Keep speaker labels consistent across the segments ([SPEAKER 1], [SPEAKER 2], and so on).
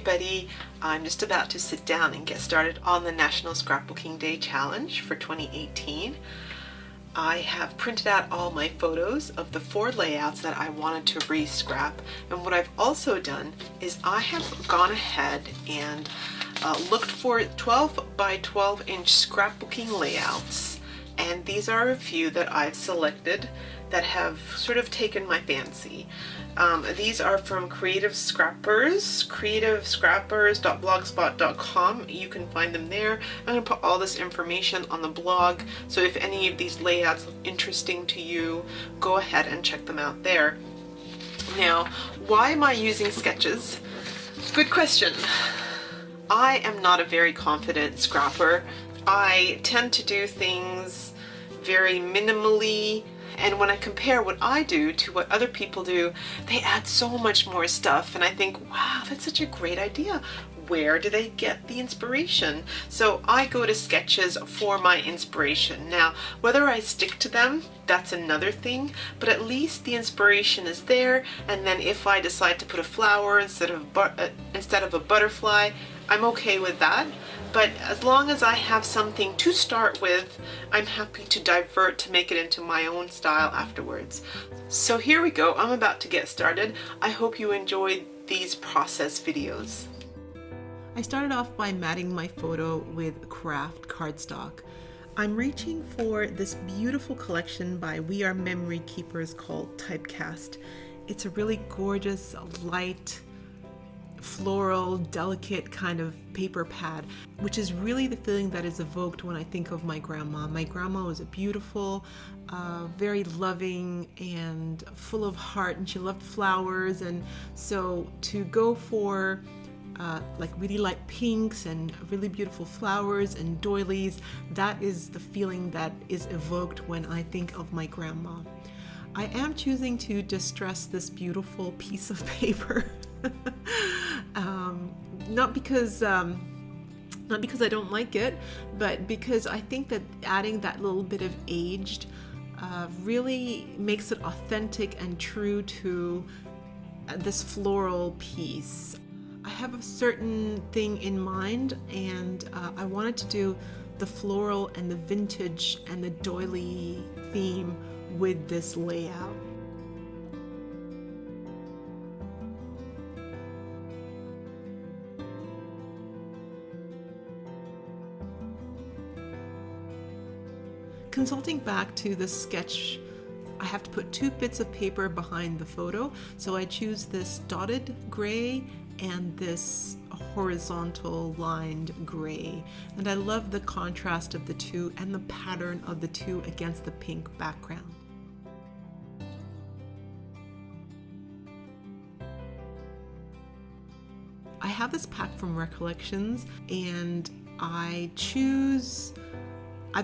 [SPEAKER 1] everybody. I'm just about to sit down and get started on the National Scrapbooking Day Challenge for 2018. I have printed out all my photos of the 4 layouts that I wanted to re-scrap, and what I've also done is I have gone ahead and looked for 12 by 12 inch scrapbooking layouts, and these are a few that I've selected that have sort of taken my fancy. These are from Creative Scrappers, creativescrappers.blogspot.com. You can find them there. I'm going to put all this information on the blog, so if any of these layouts look interesting to you, go ahead and check them out there. Now, why am I using sketches? Good question. I am not a very confident scrapper. I tend to do things very minimally, and when I compare what I do to what other people do, they add so much more stuff, and I think, wow, that's such a great idea. Where do they get the inspiration? So I go to sketches for my inspiration. Now, whether I stick to them, that's another thing, but at least the inspiration is there, and then if I decide to put a flower instead of a butterfly, I'm okay with that. But as long as I have something to start with, I'm happy to divert to make it into my own style afterwards. So here we go, I'm about to get started. I hope you enjoyed these process videos. I started off by matting my photo with craft cardstock. I'm reaching for this beautiful collection by We Are Memory Keepers called Typecast. It's a really gorgeous, light, floral, delicate kind of paper pad, which is really the feeling that is evoked when I think of my grandma. My grandma was a beautiful, very loving and full of heart, and she loved flowers, and so to go for like really light pinks and really beautiful flowers and doilies, that is the feeling that is evoked when I think of my grandma. I am choosing to distress this beautiful piece of paper. Not because I don't like it, but because I think that adding that little bit of aged really makes it authentic and true to this floral piece. I have a certain thing in mind, and I wanted to do the floral and the vintage and the doily theme with this layout. Consulting back to the sketch, I have to put 2 bits of paper behind the photo, so I choose this dotted gray and this horizontal lined gray, and I love the contrast of the two and the pattern of the two against the pink background. I have this pack from Recollections, and I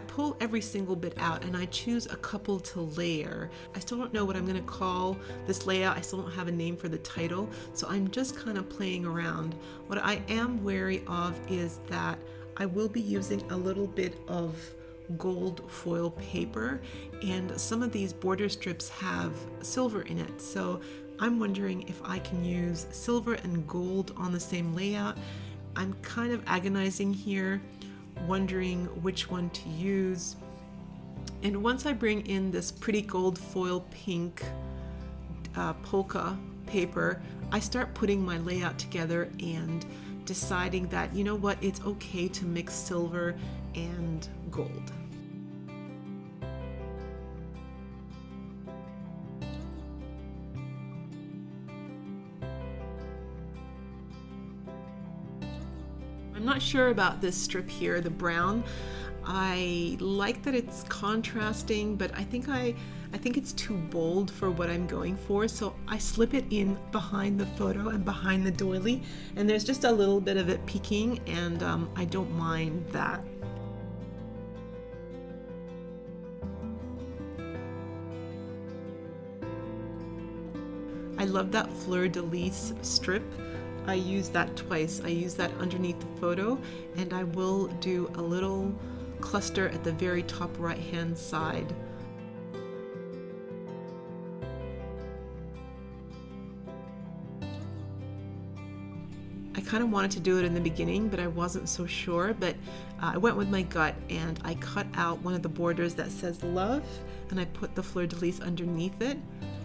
[SPEAKER 1] pull every single bit out and I choose a couple to layer. I still don't know what I'm going to call this layout. I still don't have a name for the title, so I'm just kind of playing around. What I am wary of is that I will be using a little bit of gold foil paper, and some of these border strips have silver in it, so I'm wondering if I can use silver and gold on the same layout. I'm kind of agonizing here, wondering which one to use. And once I bring in this pretty gold foil pink polka paper, I start putting my layout together and deciding that, you know what, it's okay to mix silver and gold. I'm not sure about this strip here, the brown. I like that it's contrasting, but I think it's too bold for what I'm going for, so I slip it in behind the photo and behind the doily, and there's just a little bit of it peeking, and I don't mind that. I love that fleur-de-lis strip. I use that twice. I use that underneath the photo, and I will do a little cluster at the very top right hand side. I kind of wanted to do it in the beginning, but I wasn't so sure, but I went with my gut and I cut out one of the borders that says love and I put the fleur-de-lis underneath it,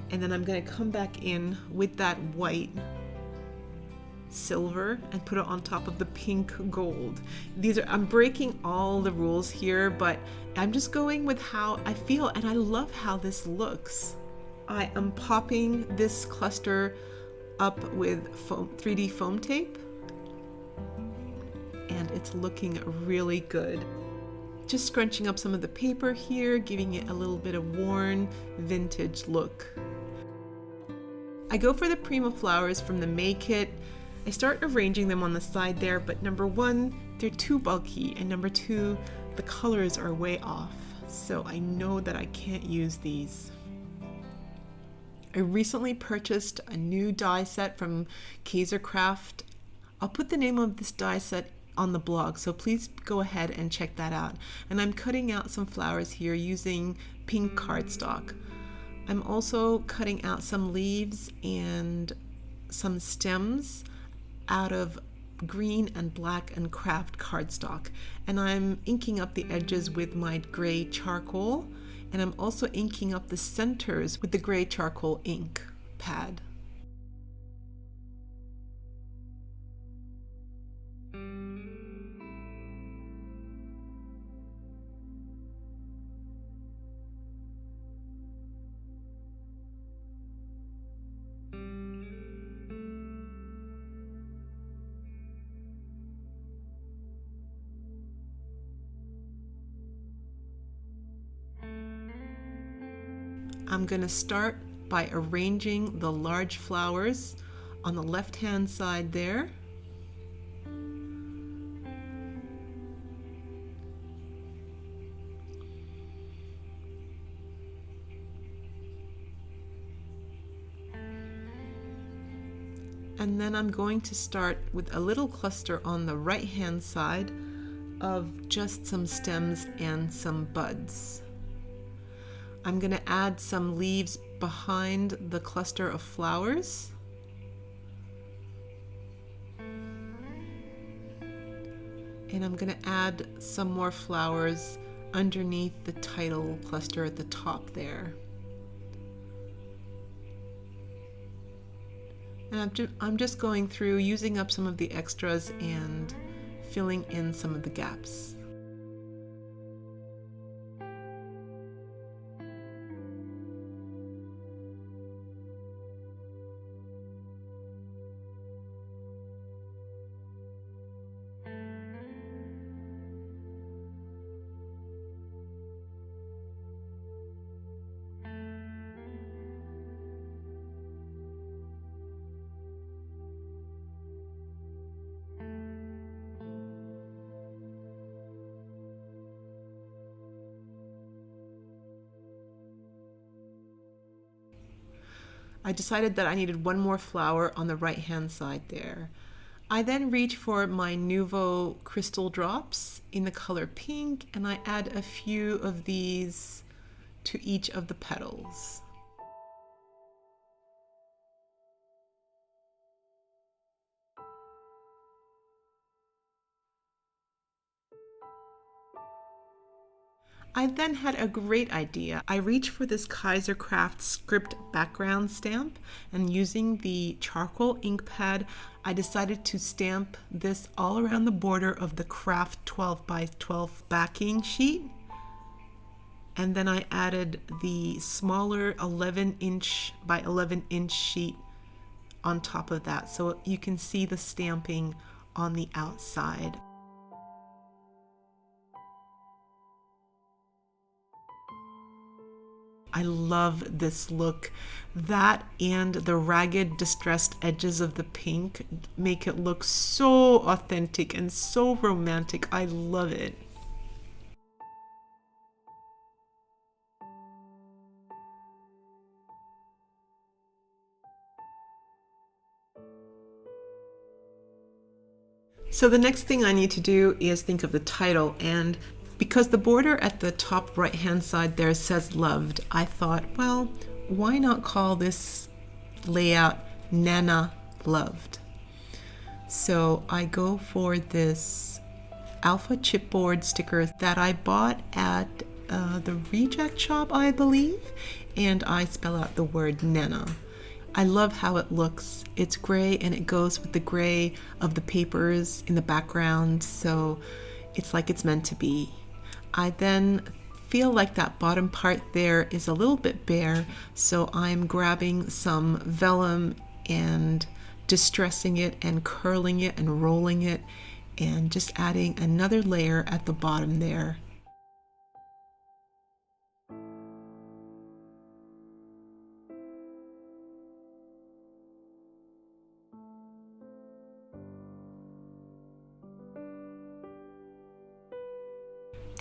[SPEAKER 1] and then I'm going to come back in with that white silver and put it on top of the pink gold. I'm breaking all the rules here, but I'm just going with how I feel, and I love how this looks. I am popping this cluster up with 3D foam tape, and it's looking really good. Just scrunching up some of the paper here, giving it a little bit of worn vintage look. I go for the Prima flowers from the May kit. I start arranging them on the side there, but number one, they're too bulky, and number two, the colors are way off, so I know that I can't use these. I recently purchased a new die set from xxAmira. I'll put the name of this die set on the blog, so please go ahead and check that out. And I'm cutting out some flowers here using pink cardstock. I'm also cutting out some leaves and some stems out of green and black and craft cardstock, and I'm inking up the edges with my gray charcoal, and I'm also inking up the centers with the gray charcoal ink pad. I'm going to start by arranging the large flowers on the left-hand side there. And then I'm going to start with a little cluster on the right-hand side of just some stems and some buds. I'm going to add some leaves behind the cluster of flowers. And I'm going to add some more flowers underneath the title cluster at the top there. And I'm just going through, using up some of the extras and filling in some of the gaps. I decided that I needed one more flower on the right hand side there. I then reach for my Nuvo crystal drops in the color pink, and I add a few of these to each of the petals. I then had a great idea. I reached for this xxAmira script background stamp, and using the charcoal ink pad, I decided to stamp this all around the border of the craft 12 by 12 backing sheet. And then I added the smaller 11-inch by 11-inch sheet on top of that, so you can see the stamping on the outside. I love this look. That and the ragged, distressed edges of the pink make it look so authentic and so romantic. I love it. So the next thing I need to do is think of the title, and because the border at the top right hand side there says loved, I thought, well, why not call this layout Nana Loved?
[SPEAKER 2] So I go for this alpha chipboard sticker that I bought at the reject shop, I believe, and I spell out the word Nana. I love how it looks. It's gray and it goes with the gray of the papers in the background, so it's like it's meant to be. I then feel like that bottom part there is a little bit bare, so I'm grabbing some vellum and distressing it and curling it and rolling it and just adding another layer at the bottom there.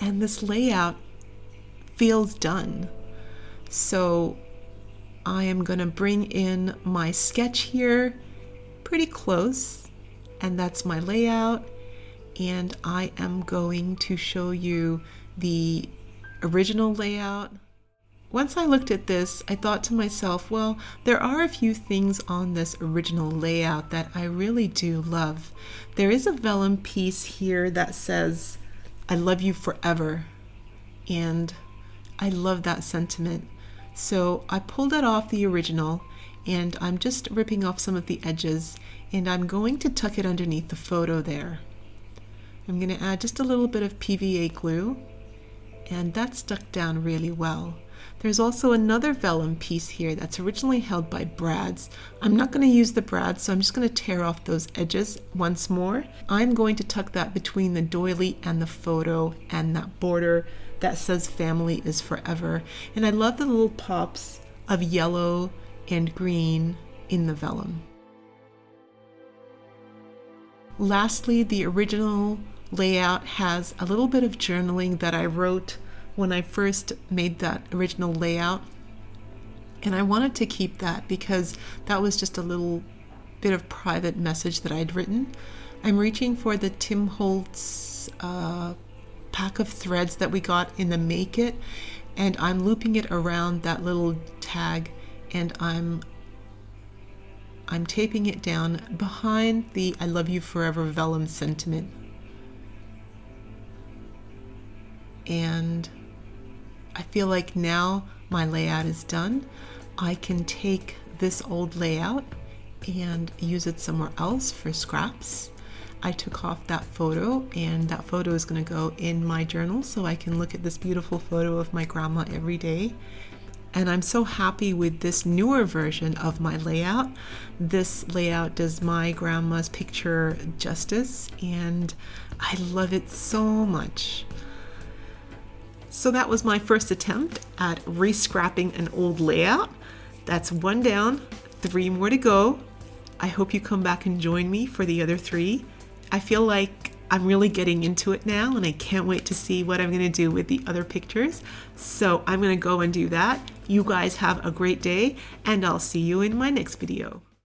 [SPEAKER 2] And this layout feels done. So I am going to bring in my sketch here pretty close, and that's my layout. And I am going to show you the original layout. Once I looked at this, I thought to myself, well, there are a few things on this original layout that I really do love. There is a vellum piece here that says, "I love you forever," and I love that sentiment. So I pulled it off the original, and I'm just ripping off some of the edges, and I'm going to tuck it underneath the photo there. I'm going to add just a little bit of PVA glue, and that stuck down really well. There's also another vellum piece here that's originally held by brads. I'm not going to use the brads, so I'm just going to tear off those edges once more. I'm going to tuck that between the doily and the photo and that border that says "Family is Forever." And I love the little pops of yellow and green in the vellum. Lastly, the original layout has a little bit of journaling that I wrote when I first made that original layout, and I wanted to keep that because that was just a little bit of private message that I'd written. I'm reaching for the Tim Holtz pack of threads that we got in the Make It, and I'm looping it around that little tag, and I'm taping it down behind the "I love you forever" vellum sentiment. And I feel like now my layout is done. I can take this old layout and use it somewhere else for scraps. I took off that photo, and that photo is going to go in my journal so I can look at this beautiful photo of my grandma every day. And I'm so happy with this newer version of my layout. This layout does my grandma's picture justice, and I love it so much. So that was my first attempt at re-scrapping an old layout. That's one down, 3 more to go. I hope you come back and join me for the other 3. I feel like I'm really getting into it now, and I can't wait to see what I'm going to do with the other pictures. So I'm going to go and do that. You guys have a great day, and I'll see you in my next video.